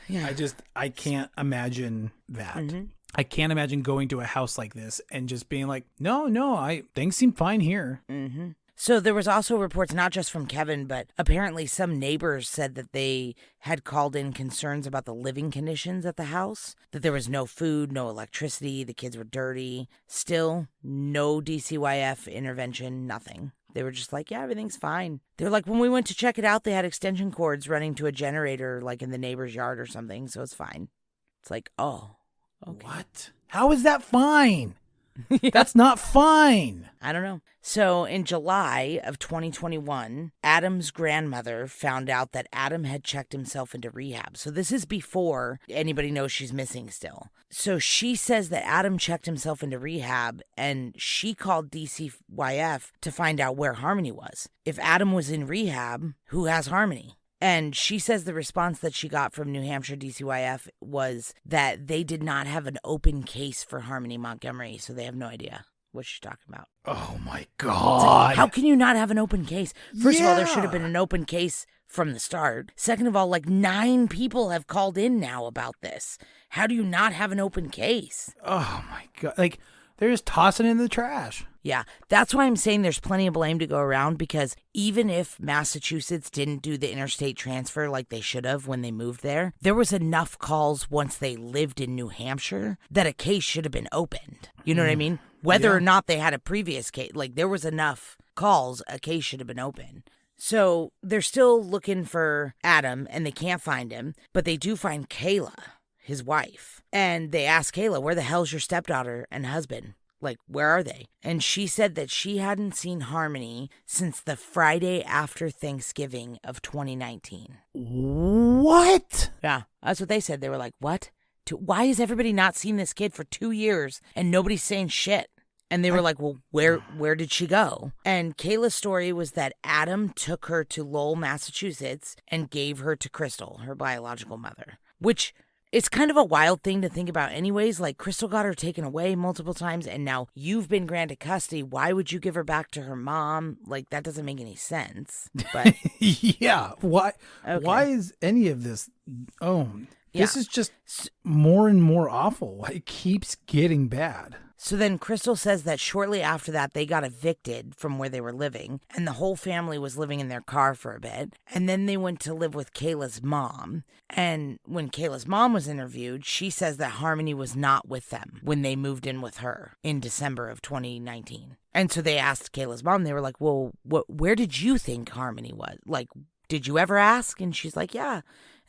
Yeah. I can't imagine that. Mm-hmm. I can't imagine going to a house like this and just being like, no, things seem fine here. Mm-hmm. So there was also reports, not just from Kevin, but apparently some neighbors said that they had called in concerns about the living conditions at the house, that there was no food, no electricity, the kids were dirty. Still, no DCYF intervention, nothing. They were just like, yeah, everything's fine. They were like, when we went to check it out, they had extension cords running to a generator like in the neighbor's yard or something, so it's fine. It's like, oh, okay. What? How is that fine? Yeah. That's not fine. I don't know. So in July of 2021, Adam's grandmother found out that Adam had checked himself into rehab. So this is before anybody knows she's missing still. So she says that Adam checked himself into rehab and she called DCYF to find out where Harmony was. If Adam was in rehab, who has Harmony? And she says the response that she got from New Hampshire DCYF was that they did not have an open case for Harmony Montgomery, so they have no idea what she's talking about. Oh, my God. Like, how can you not have an open case? First of all, there should have been an open case from the start. Second of all, like 9 people have called in now about this. How do you not have an open case? Oh, my God. Like, they're just tossing it in the trash. Yeah, that's why I'm saying there's plenty of blame to go around, because even if Massachusetts didn't do the interstate transfer like they should have when they moved there, there was enough calls once they lived in New Hampshire that a case should have been opened. You know what I mean? Whether or not they had a previous case, like there was enough calls, a case should have been open. So they're still looking for Adam and they can't find him, but they do find Kayla, his wife. And they ask Kayla, where the hell's your stepdaughter and husband? Like, where are they? And she said that she hadn't seen Harmony since the Friday after Thanksgiving of 2019. What? Yeah, that's what they said. They were like, what? Why has everybody not seen this kid for 2 years and nobody's saying shit? And they were like, well, where did she go? And Kayla's story was that Adam took her to Lowell, Massachusetts and gave her to Crystal, her biological mother. Which, it's kind of a wild thing to think about anyways. Like, Crystal got her taken away multiple times, and now you've been granted custody. Why would you give her back to her mom? Like, that doesn't make any sense. But yeah. Why? Okay. Why is any of this? Oh, this Yeah. is just more and more awful. It keeps getting bad. So then Crystal says that shortly after that, they got evicted from where they were living, and the whole family was living in their car for a bit. And then they went to live with Kayla's mom. And when Kayla's mom was interviewed, she says that Harmony was not with them when they moved in with her in December of 2019. And so they asked Kayla's mom, they were like, well, where did you think Harmony was? Like, did you ever ask? And she's like, yeah.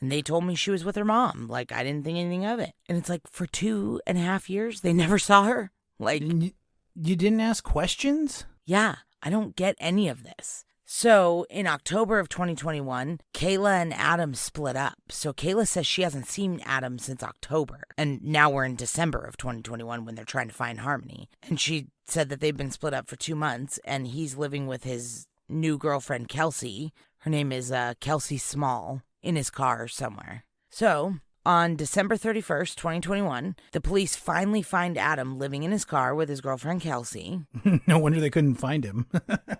And they told me she was with her mom. Like, I didn't think anything of it. And it's like, for 2.5 years, they never saw her. Like, you didn't ask questions? Yeah, I don't get any of this. So in October of 2021, Kayla and Adam split up. So Kayla says she hasn't seen Adam since October. And now we're in December of 2021 when they're trying to find Harmony. And she said that they've been split up for 2 months and he's living with his new girlfriend, Kelsey. Her name is Kelsey Small, in his car somewhere. So on December 31st, 2021, the police finally find Adam living in his car with his girlfriend, Kelsey. No wonder they couldn't find him.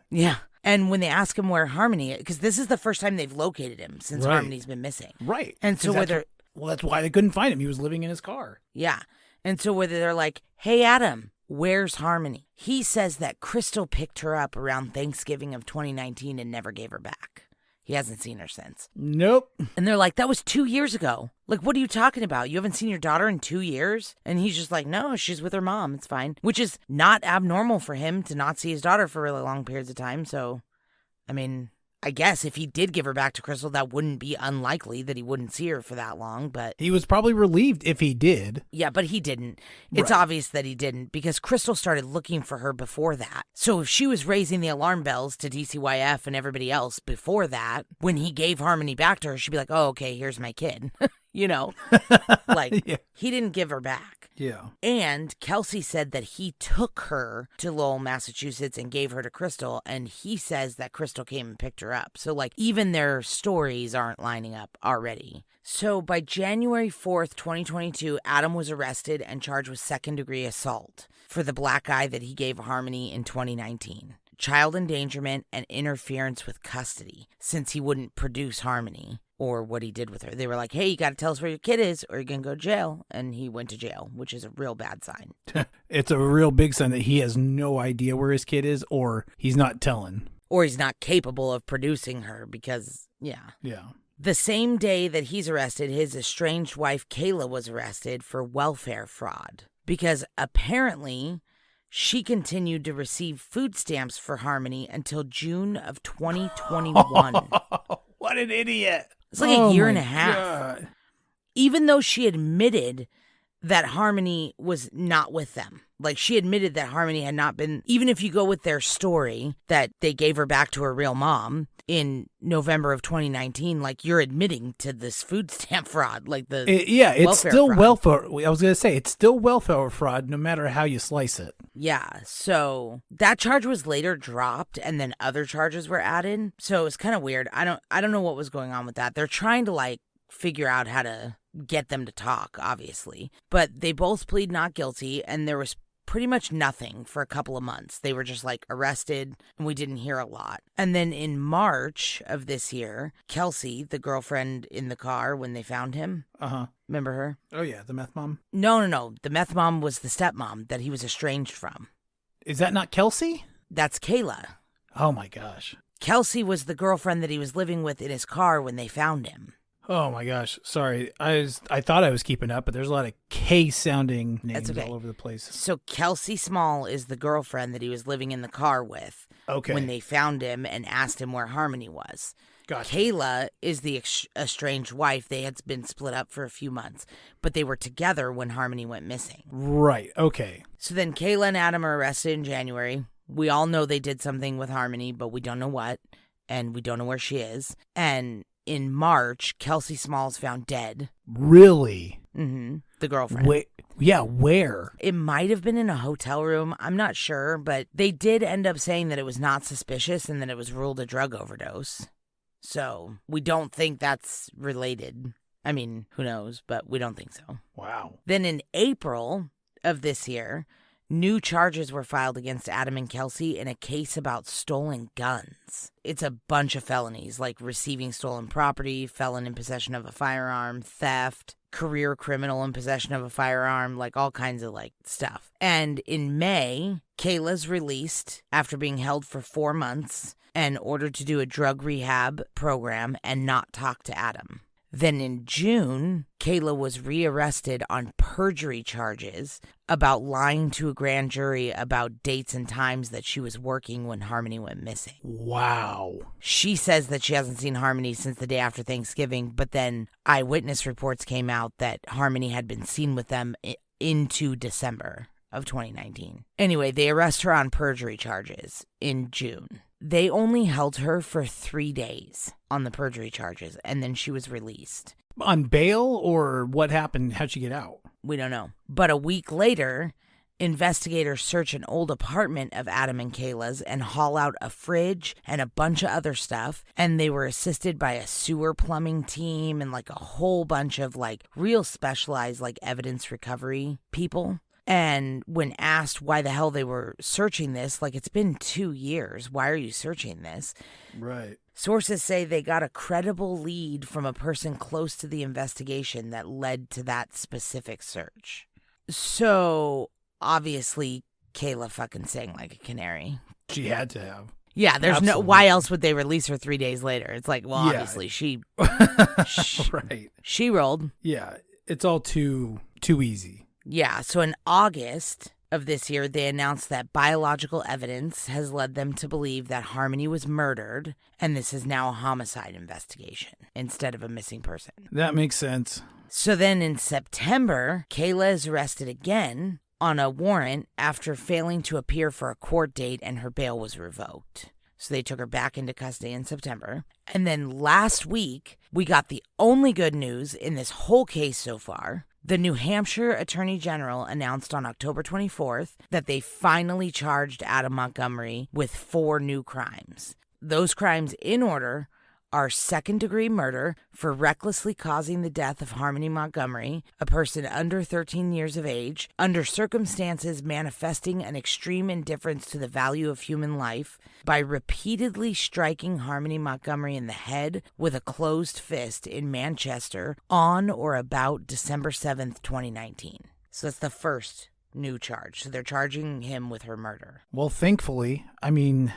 Yeah. And when they ask him where Harmony is, because this is the first time they've located him since Right. Harmony's been missing. Right. And so whether, that's why they couldn't find him. He was living in his car. yeah. And so whether they're like, hey, Adam, where's Harmony? He says that Crystal picked her up around Thanksgiving of 2019 and never gave her back. He hasn't seen her since. Nope. And they're like, that was 2 years ago. Like, what are you talking about? You haven't seen your daughter in 2 years? And he's just like, no, she's with her mom. It's fine. Which is not abnormal for him to not see his daughter for really long periods of time. So, I mean, I guess if he did give her back to Crystal, that wouldn't be unlikely that he wouldn't see her for that long. But He was probably relieved if he did. yeah, but he didn't. It's Right. obvious that he didn't because Crystal started looking for her before that. So if she was raising the alarm bells to DCYF and everybody else before that, when he gave Harmony back to her, she'd be like, oh, okay, here's my kid. You know, like Yeah. he didn't give her back. Yeah. And Kelsey said that he took her to Lowell, Massachusetts and gave her to Crystal. And he says that Crystal came and picked her up. So, like, even their stories aren't lining up already. So, by January 4th, 2022, Adam was arrested and charged with second-degree assault for the black eye that he gave Harmony in 2019. Child endangerment and interference with custody, since he wouldn't produce Harmony or what he did with her. They were like, hey, you got to tell us where your kid is or you're going to go to jail. And he went to jail, which is a real bad sign. It's a real big sign that he has no idea where his kid is or he's not telling. Or he's not capable of producing her because, yeah. Yeah. The same day that he's arrested, his estranged wife, Kayla, was arrested for welfare fraud because apparently she continued to receive food stamps for Harmony until June of 2021. What an idiot. It's like a year and a my half. God. Even though she admitted that Harmony was not with them. Like, she admitted that Harmony had not been, even if you go with their story that they gave her back to her real mom in November of 2019, like, you're admitting to this food stamp fraud. Like, it's welfare still fraud. welfare. I was going to say, it's still welfare fraud no matter how you slice it. Yeah, so that charge was later dropped and then other charges were added. So it was kind of weird. I don't know what was going on with that. They're trying to, like, figure out how to get them to talk, obviously. But they both plead not guilty, and there was pretty much nothing for a couple of months. They were just, like, arrested, and we didn't hear a lot. And then in March of this year, Kelsey, the girlfriend in the car when they found him, Uh-huh. remember her? Oh, yeah, the meth mom. No. The meth mom was the stepmom that he was estranged from. Is that not Kelsey? That's Kayla. Oh, my gosh. Kelsey was the girlfriend that he was living with in his car when they found him. Oh, my gosh. Sorry. I thought I was keeping up, but there's a lot of K-sounding names okay. all over the place. So Kelsey Small is the girlfriend that he was living in the car with Okay. when they found him and asked him where Harmony was. Gotcha. Kayla is the estranged wife. They had been split up for a few months, but they were together when Harmony went missing. Right. Okay. So then Kayla and Adam are arrested in January. We all know they did something with Harmony, but we don't know what, and we don't know where she is. And in March, Kelsey Small's found dead. Really? Mm-hmm. The girlfriend. Wait. Yeah, where? It might have been in a hotel room. I'm not sure, but they did end up saying that it was not suspicious and that it was ruled a drug overdose. So we don't think that's related. I mean, who knows, but we don't think so. Wow. Then in April of this year, new charges were filed against Adam and Kelsey in a case about stolen guns. It's a bunch of felonies, like receiving stolen property, felon in possession of a firearm, theft, career criminal in possession of a firearm, like all kinds of like stuff. And in May, Kayla's released after being held for 4 months and ordered to do a drug rehab program and not talk to Adam. Then in June, Kayla was rearrested on perjury charges about lying to a grand jury about dates and times that she was working when Harmony went missing. Wow. She says that she hasn't seen Harmony since the day after Thanksgiving, but then eyewitness reports came out that Harmony had been seen with them into December of 2019. Anyway, they arrest her on perjury charges in June. They only held her for 3 days on the perjury charges, and then she was released. On bail, or what happened? How'd she get out? We don't know. But a week later, investigators search an old apartment of Adam and Kayla's and haul out a fridge and a bunch of other stuff, and they were assisted by a sewer plumbing team and like a whole bunch of like real specialized like evidence recovery people. And when asked why the hell they were searching this, like, it's been 2 years. Why are you searching this? Right. Sources say they got a credible lead from a person close to the investigation that led to that specific search. So, obviously, Kayla fucking sang like a canary. She had to have. Yeah, there's Absolutely. no, why else would they release her 3 days later? It's like, well, Yeah. obviously she Right. She rolled. Yeah, it's all too easy. Yeah, so in August of this year, they announced that biological evidence has led them to believe that Harmony was murdered, and this is now a homicide investigation instead of a missing person. That makes sense. So then in September, Kayla is arrested again on a warrant after failing to appear for a court date, and her bail was revoked. So they took her back into custody in September. And then last week, we got the only good news in this whole case so far. The New Hampshire Attorney General announced on October 24th that they finally charged Adam Montgomery with 4 new crimes. Those crimes in order are second-degree murder for recklessly causing the death of Harmony Montgomery, a person under 13 years of age, under circumstances manifesting an extreme indifference to the value of human life, by repeatedly striking Harmony Montgomery in the head with a closed fist in Manchester on or about December 7th, 2019. So that's the first new charge. So they're charging him with her murder. Well, thankfully, I mean,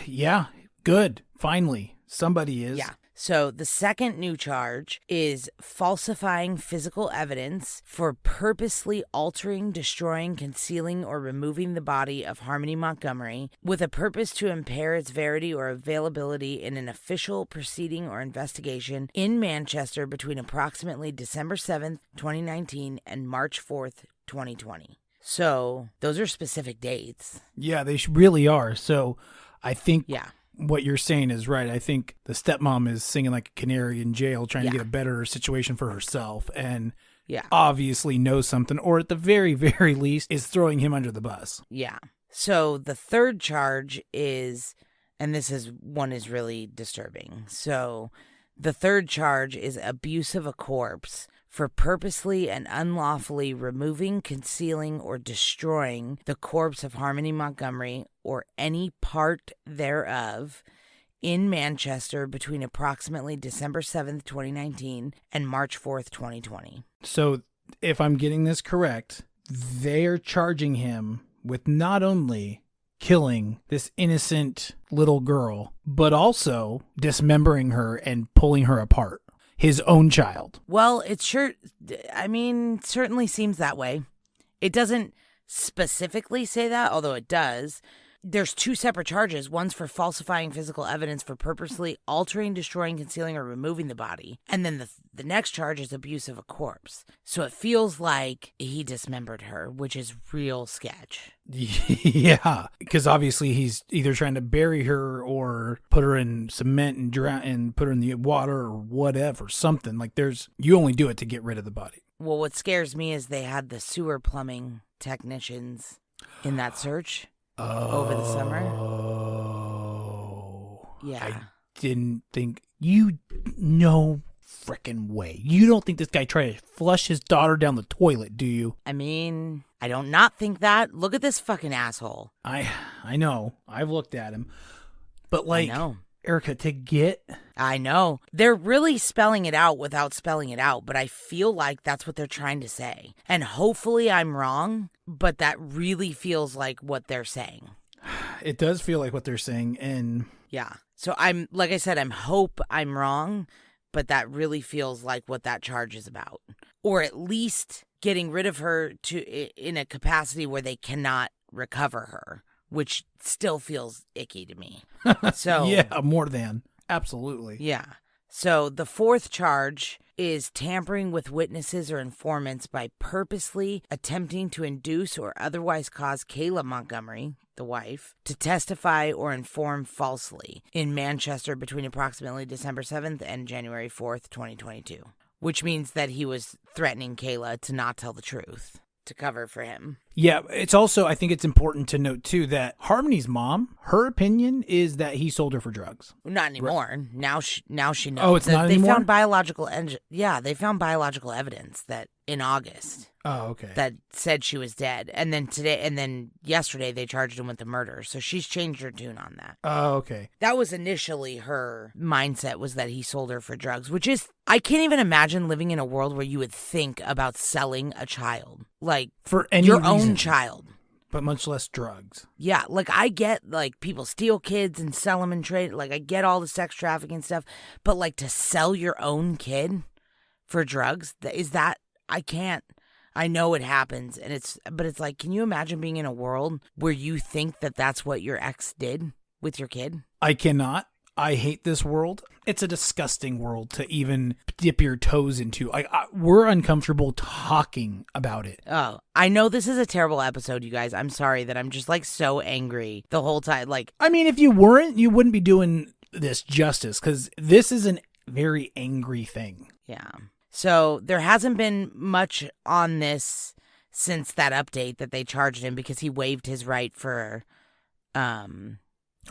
yeah, good. Finally, somebody is. Yeah. So the second new charge is falsifying physical evidence for purposely altering, destroying, concealing, or removing the body of Harmony Montgomery with a purpose to impair its verity or availability in an official proceeding or investigation in Manchester between approximately December 7th, 2019 and March 4th, 2020. So those are specific dates. Yeah, they really are. So I think Yeah. what you're saying is right. I think the stepmom is singing like a canary in jail, trying to Yeah. get a better situation for herself, and Yeah. obviously knows something, or at the very, very least is throwing him under the bus. Yeah. So the third charge is, and this is one is really disturbing. So the third charge is abuse of a corpse for purposely and unlawfully removing, concealing, or destroying the corpse of Harmony Montgomery or any part thereof in Manchester between approximately December 7th, 2019 and March 4th, 2020. So if I'm getting this correct, they're charging him with not only killing this innocent little girl, but also dismembering her and pulling her apart. His own child. Well, it sure, I mean, certainly seems that way. It doesn't specifically say that, although it does. There's 2 separate charges. One's for falsifying physical evidence for purposely altering, destroying, concealing, or removing the body. And then the next charge is abuse of a corpse. So it feels like he dismembered her, which is real sketch. Yeah, because obviously he's either trying to bury her or put her in cement and drown and put her in the water or whatever, something. Like you only do it to get rid of the body. Well, what scares me is they had the sewer plumbing technicians in that search. Over the summer. Oh. Yeah. I didn't think you know frickin' way. You don't think this guy tried to flush his daughter down the toilet, do you? I mean, I don't not think that. Look at this fucking asshole. I know. I've looked at him. But like, I know. Erica, to get... I know. They're really spelling it out without spelling it out, but I feel like that's what they're trying to say. And hopefully I'm wrong, but that really feels like what they're saying. It does feel like what they're saying, and... Yeah. So like I said, hope I'm wrong, but that really feels like what that charge is about. Or at least getting rid of her in a capacity where they cannot recover her, which still feels icky to me. So yeah, more than. Absolutely. Yeah. So the fourth charge is tampering with witnesses or informants by purposely attempting to induce or otherwise cause Kayla Montgomery, the wife, to testify or inform falsely in Manchester between approximately December 7th and January 4th, 2022, which means that he was threatening Kayla to not tell the truth to cover for him. Yeah, it's also, I think it's important to note, too, that Harmony's mom, her opinion is that he sold her for drugs. Not anymore. Right. Now she knows. Oh, it's not anymore? They found biological evidence that in August. Oh, okay. That said she was dead. And then yesterday they charged him with the murder. So she's changed her tune on that. Oh, okay. That was initially her mindset, was that he sold her for drugs, which is, I can't even imagine living in a world where you would think about selling a child. Like, for any your reason, own child. But much less drugs. Yeah, like I get, like, people steal kids and sell them and trade. Like, I get all the sex trafficking stuff. But, like, to sell your own kid for drugs, I can't. I know it happens, but it's like, can you imagine being in a world where you think that that's what your ex did with your kid? I cannot. I hate this world. It's a disgusting world to even dip your toes into. We're uncomfortable talking about it. Oh, I know this is a terrible episode, you guys. I'm sorry that I'm just like so angry the whole time. Like, I mean, if you weren't, you wouldn't be doing this justice, because this is a very angry thing. Yeah. So there hasn't been much on this since that update that they charged him, because he waived his right for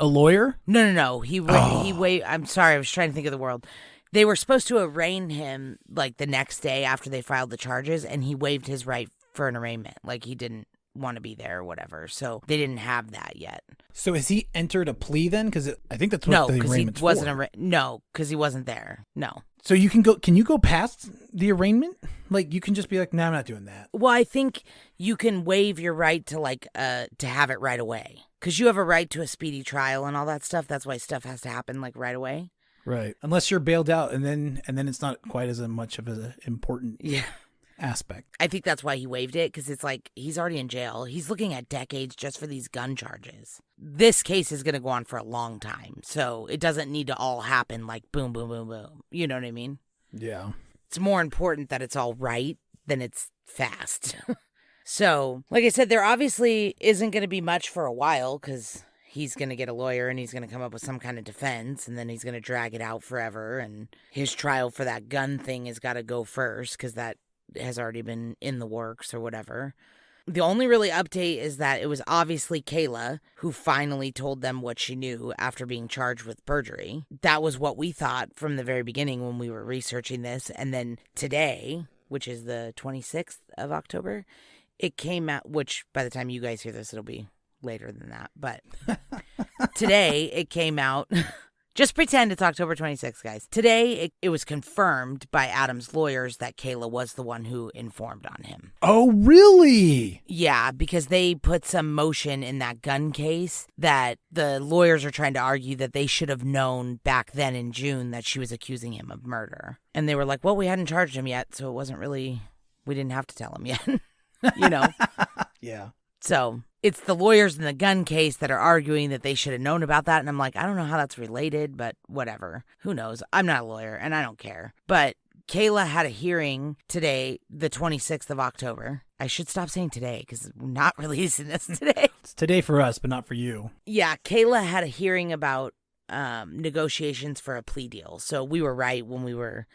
a lawyer? No. He waived. I'm sorry, I was trying to think of the world. They were supposed to arraign him like the next day after they filed the charges, and he waived his right for an arraignment. Like, he didn't want to be there or whatever. So they didn't have that yet. So has he entered a plea then? Because I think that's what the arraignment's for. No, because he wasn't there. No. So can you go past the arraignment? Like, you can just be like, no, I'm not doing that. Well, I think you can waive your right to to have it right away, because you have a right to a speedy trial and all that stuff. That's why stuff has to happen like right away. Right. Unless you're bailed out, and then it's not quite as much of an important aspect. I think that's why he waived it, because it's like he's already in jail. He's looking at decades just for these gun charges. This case is going to go on for a long time, so it doesn't need to all happen like boom, boom, boom, boom. You know what I mean? Yeah. It's more important that it's all right than it's fast. So, like I said, there obviously isn't going to be much for a while, because he's going to get a lawyer and he's going to come up with some kind of defense, and then he's going to drag it out forever, and his trial for that gun thing has got to go first, because that has already been in the works or whatever. The only really update is that it was obviously Kayla who finally told them what she knew after being charged with perjury. That was what we thought from the very beginning when we were researching this. And then today, which is the 26th of October, it came out, which by the time you guys hear this, it'll be later than that. But today it came out. Just pretend it's October 26th, guys. Today, it was confirmed by Adam's lawyers that Kayla was the one who informed on him. Oh, really? Yeah, because they put some motion in that gun case that the lawyers are trying to argue that they should have known back then in June that she was accusing him of murder. And they were like, well, we hadn't charged him yet, so it wasn't really, we didn't have to tell him yet, you know? Yeah. So it's the lawyers in the gun case that are arguing that they should have known about that. And I'm like, I don't know how that's related, but whatever. Who knows? I'm not a lawyer and I don't care. But Kayla had a hearing today, the 26th of October. I should stop saying today because we're not releasing this today. It's today for us, but not for you. Yeah, Kayla had a hearing about negotiations for a plea deal. So we were right when we were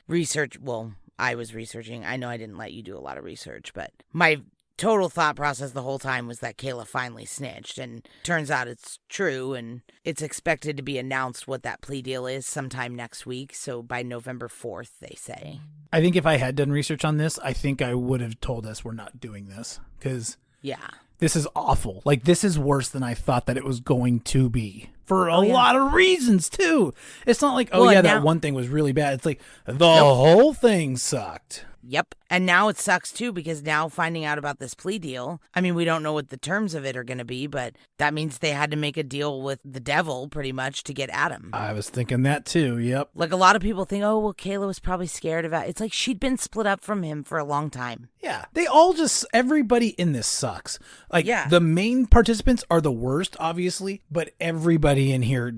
I was researching. I know I didn't let you do a lot of research, but my total thought process the whole time was that Kayla finally snitched, and turns out it's true, and it's expected to be announced what that plea deal is sometime next week. So by November 4th, they say. I think if I had done research on this, I think I would have told us we're not doing this, because Yeah. this is awful. Like, this is worse than I thought that it was going to be. For a lot of reasons, too. It's not like, that one thing was really bad. It's like, the whole thing sucked. Yep. And now it sucks too, because now finding out about this plea deal, I mean, we don't know what the terms of it are going to be, but that means they had to make a deal with the devil pretty much to get Adam. I was thinking that too. Yep. Like, a lot of people think, oh, well, Kayla was probably scared of it. It's like she'd been split up from him for a long time. Yeah. They all just, everybody in this sucks. Like, Yeah. the main participants are the worst, obviously, but everybody in here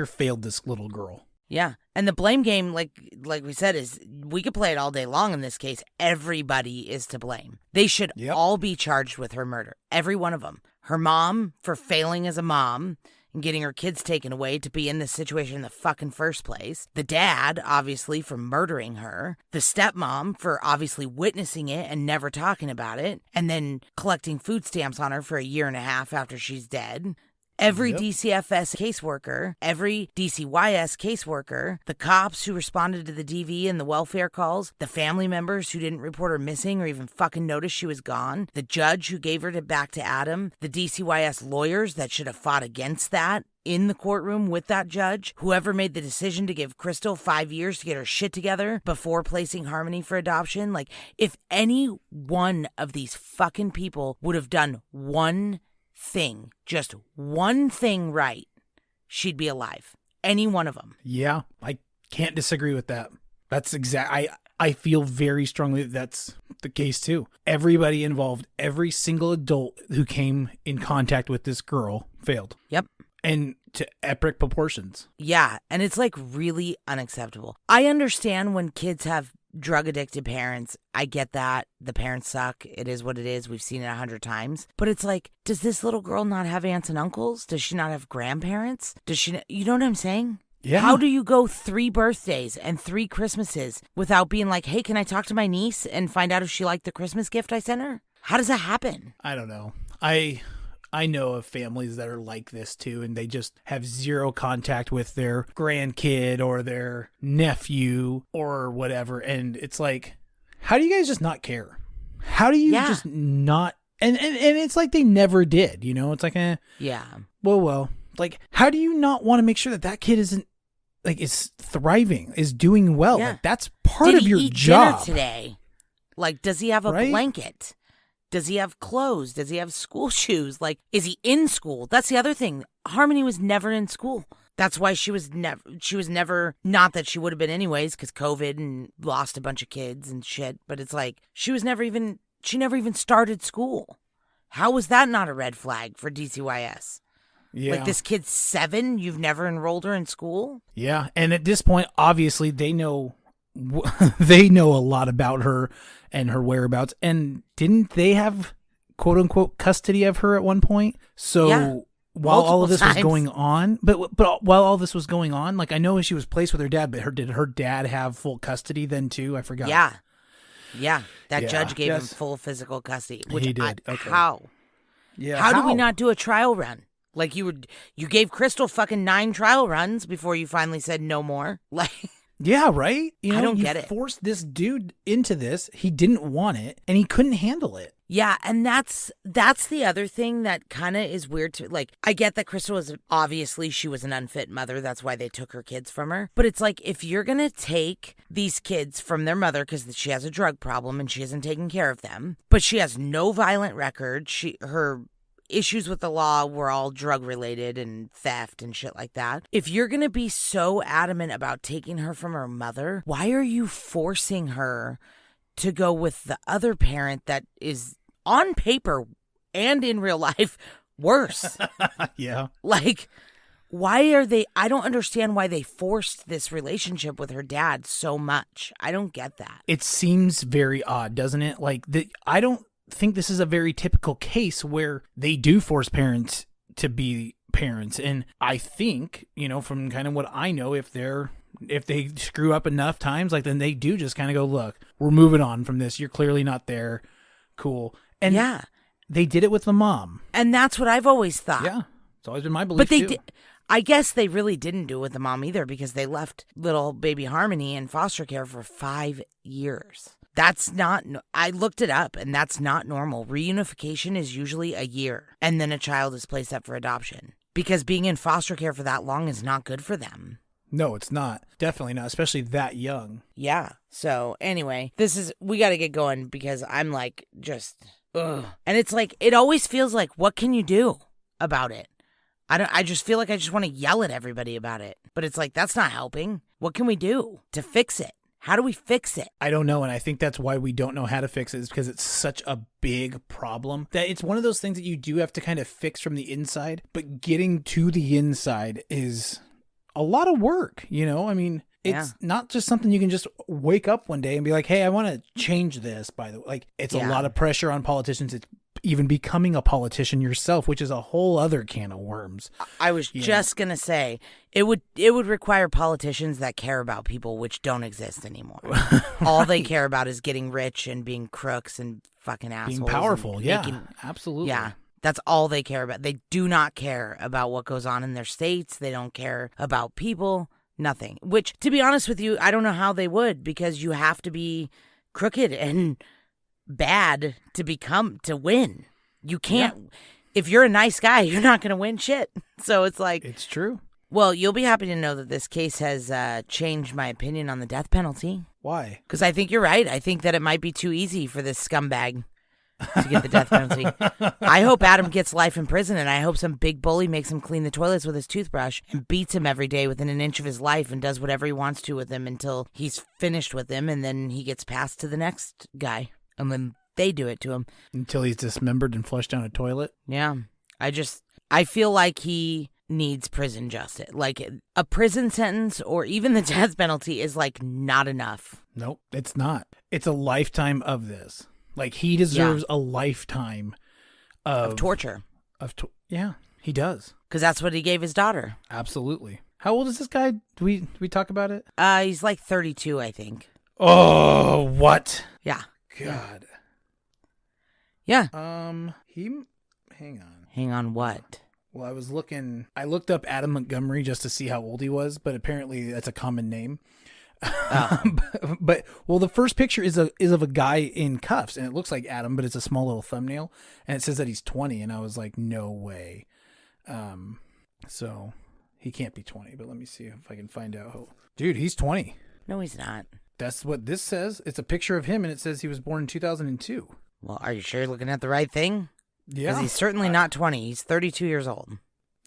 failed this little girl. Yeah. And the blame game, like we said, is we could play it all day long in this case. Everybody is to blame. They should all be charged with her murder. Every one of them. Her mom for failing as a mom and getting her kids taken away to be in this situation in the fucking first place. The dad, obviously, for murdering her. The stepmom for obviously witnessing it and never talking about it. And then collecting food stamps on her for a year and a half after she's dead. Every DCFS caseworker, every DCYS caseworker, the cops who responded to the DV and the welfare calls, the family members who didn't report her missing or even fucking notice she was gone, the judge who gave her back to Adam, the DCYS lawyers that should have fought against that in the courtroom with that judge, whoever made the decision to give Crystal 5 years to get her shit together before placing Harmony for adoption. Like, if any one of these fucking people would have done one thing, just one thing right, she'd be alive. Any one of them. Yeah, I can't disagree with that. That's I feel very strongly that's the case too. Everybody involved, every single adult who came in contact with this girl failed. Yep. And to epic proportions. Yeah, and it's like really unacceptable. I understand when kids have drug addicted parents. I get that. The parents suck. It is what it is. We've seen it 100 times. But it's like, does this little girl not have aunts and uncles? Does she not have grandparents? Does she, you know what I'm saying? Yeah. How do you go 3 birthdays and 3 Christmases without being like, hey, can I talk to my niece and find out if she liked the Christmas gift I sent her? How does that happen? I don't know. I know of families that are like this too, and they just have zero contact with their grandkid or their nephew or whatever. And it's like, how do you guys just not care? How do you just not? And it's like they never did, you know? It's like, well, like, how do you not want to make sure that kid isn't, like, is thriving, is doing well? Yeah. Like, that's part Did of your he eat job dinner today? Like, does he have a blanket? Does he have clothes? Does he have school shoes? Like, is he in school? That's the other thing. Harmony was never in school. That's why she was never, not that she would have been anyways, because COVID and lost a bunch of kids and shit. But it's like, she never even started school. How was that not a red flag for DCYS? Yeah. Like, this kid's 7, you've never enrolled her in school? Yeah. And at this point, obviously, they know a lot about her and her whereabouts. And didn't they have, quote unquote, custody of her at one point? So while all of this was going on, but while all this was going on, like, I know she was placed with her dad, but did her dad have full custody then too? I forgot. Yeah. That judge gave him full physical custody. Which he did. Okay. How? Yeah. How did we not do a trial run? Like, you gave Crystal fucking 9 trial runs before you finally said no more. Like, yeah, right? You know, I don't get it. Forced this dude into this. He didn't want it, and he couldn't handle it. Yeah, and that's the other thing that kind of is weird to, like, I get that Crystal was, obviously, she was an unfit mother. That's why they took her kids from her. But it's like, if you're going to take these kids from their mother because she has a drug problem and she isn't taking care of them, but she has no violent record, her issues with the law were all drug related and theft and shit like that. If you're going to be so adamant about taking her from her mother, why are you forcing her to go with the other parent that is on paper and in real life worse? Yeah. Like, I don't understand why they forced this relationship with her dad so much. I don't get that. It seems very odd, doesn't it? Like, I don't think this is a very typical case where they do force parents to be parents. And I think, you know, from kind of what I know, if they screw up enough times, like, then they do just kind of go, look, we're moving on from this. You're clearly not there. cool. And yeah. they did it with the mom. And that's what I've always thought. Yeah. It's always been my belief, But they too. did. I guess they really didn't do it with the mom either, because they left little baby Harmony in foster care for 5 years. That's not, I looked it up, and that's not normal. Reunification is usually a year, and then a child is placed up for adoption. Because being in foster care for that long is not good for them. No, it's not. Definitely not, especially that young. Yeah. So anyway, we got to get going, because I'm like, just, ugh. And it's like, it always feels like, what can you do about it? I just feel like I just want to yell at everybody about it. But it's like, that's not helping. What can we do to fix it? How do we fix it? I don't know, and I think that's why we don't know how to fix it, is because it's such a big problem that it's one of those things that you do have to kind of fix from the inside, but getting to the inside is a lot of work, you know? I mean, it's not just something you can just wake up one day and be like, hey, I want to change this, by the way. Like, it's a lot of pressure on politicians. It's even becoming a politician yourself, which is a whole other can of worms. I was just going to say, it would require politicians that care about people, which don't exist anymore. All they care about is getting rich and being crooks and fucking assholes. Being powerful, absolutely. Yeah, that's all they care about. They do not care about what goes on in their states. They don't care about people, nothing. Which, to be honest with you, I don't know how they would, because you have to be crooked and bad to win. You can't, if you're a nice guy, you're not going to win shit. So it's like, it's true. Well, you'll be happy to know that this case has changed my opinion on the death penalty. Why? Because I think you're right. I think that it might be too easy for this scumbag to get the death penalty. I hope Adam gets life in prison, and I hope some big bully makes him clean the toilets with his toothbrush and beats him every day within an inch of his life and does whatever he wants to with him until he's finished with him, and then he gets passed to the next guy. And then they do it to him. Until he's dismembered and flushed down a toilet? Yeah. I feel like he needs prison justice. Like, a prison sentence or even the death penalty is, like, not enough. Nope, it's not. It's a lifetime of this. Like, he deserves a lifetime of torture. Yeah, he does. Because that's what he gave his daughter. Absolutely. How old is this guy? Do we talk about it? He's like 32, I think. Oh, what? Yeah. God. Yeah. Hang on. Hang on what? Well, I looked up Adam Montgomery just to see how old he was, but apparently that's a common name. Oh. but the first picture is of a guy in cuffs, and it looks like Adam, but it's a small little thumbnail, and it says that he's 20, and I was like, no way. So he can't be 20, but let me see if I can find out. Dude, he's 20. No, he's not. That's what this says. It's a picture of him, and it says he was born in 2002. Well, are you sure you're looking at the right thing? Yeah. Because he's certainly not 20. He's 32 years old.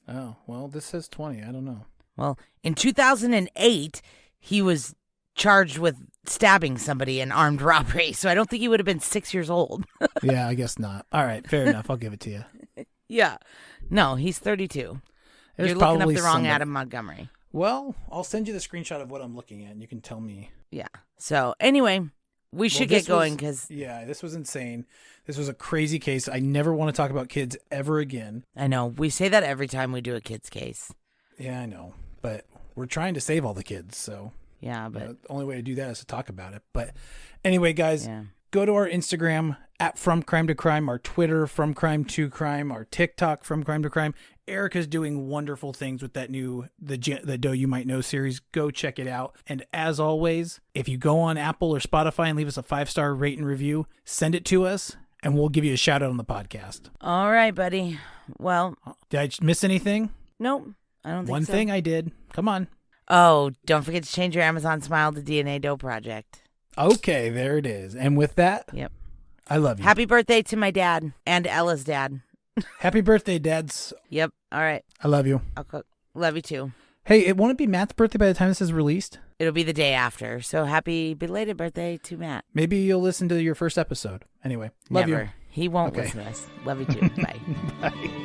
Oh, well, this says 20. I don't know. Well, in 2008, he was charged with stabbing somebody in armed robbery, so I don't think he would have been 6 years old. Yeah, I guess not. All right, fair enough. I'll give it to you. Yeah. No, he's 32. There's You're looking up the wrong somebody. Adam Montgomery. Well, I'll send you the screenshot of what I'm looking at, and you can tell me. Yeah. So, anyway, we should get going because... Yeah, this was insane. This was a crazy case. I never want to talk about kids ever again. I know. We say that every time we do a kid's case. Yeah, I know. But we're trying to save all the kids, so... Yeah, but... the only way to do that is to talk about it. But anyway, guys... Yeah. Go to our Instagram at From Crime to Crime, our Twitter From Crime to Crime, our TikTok From Crime to Crime. Erica's doing wonderful things with that new the Doe You Might Know series. Go check it out. And as always, if you go on Apple or Spotify and leave us a 5-star rate and review, send it to us and we'll give you a shout out on the podcast. All right, buddy. Well, did I miss anything? Nope, I don't think so. One thing I did. Come on. Oh, don't forget to change your Amazon Smile to DNA Doe Project. Okay, there it is. And with that, yep. I love you. Happy birthday to my dad and Ella's dad. Happy birthday, dads. Yep. All right. I love you. Love you too. Hey, it won't it be Matt's birthday by the time this is released? It'll be the day after. So happy belated birthday to Matt. Maybe you'll listen to your first episode. Anyway, love Never. you. He won't listen to this. Love you too. Bye. Bye.